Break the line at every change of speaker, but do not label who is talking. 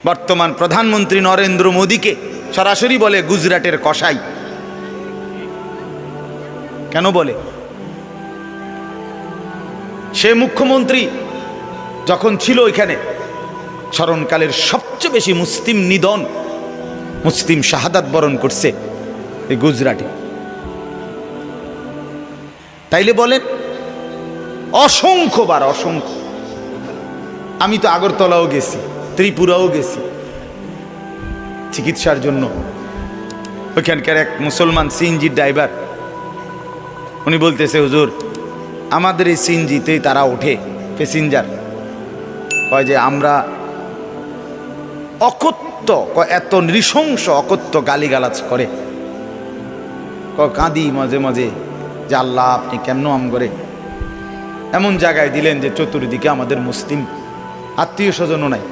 বর্তমান প্রধানমন্ত্রী নরেন্দ্র মোদীকে সরাসরি বলে গুজরাটের কসাই। কেন বলে? সে মুখ্যমন্ত্রী যখন ছিল ওইখানে, স্মরণকালের সবচেয়ে বেশি মুসলিম নিধন, মুসলিম শাহাদাত বরণ করছে এই গুজরাটে। তাইলে বলেন অসংখ্যবার, অসংখ্য। আমি তো আগরতলাও গেছি, ত্রিপুরাও গেছি চিকিৎসার জন্য। ওইখানকার এক মুসলমান সিএনজি ড্রাইভার, উনি বলতেছে, হুজুর আমাদের এই সিএনজিতেই তারা ওঠে প্যাসেঞ্জার, কয় যে আমরা অকথ্য, এত নৃশংস অকথ্য গালিগালাজ করে, কাঁদি মাঝে মাঝে যে আল্লাহ আপনি কেমন আম করে এমন জায়গায় দিলেন যে চতুর্দিকে আমাদের মুসলিম আত্মীয় স্বজনও নাই।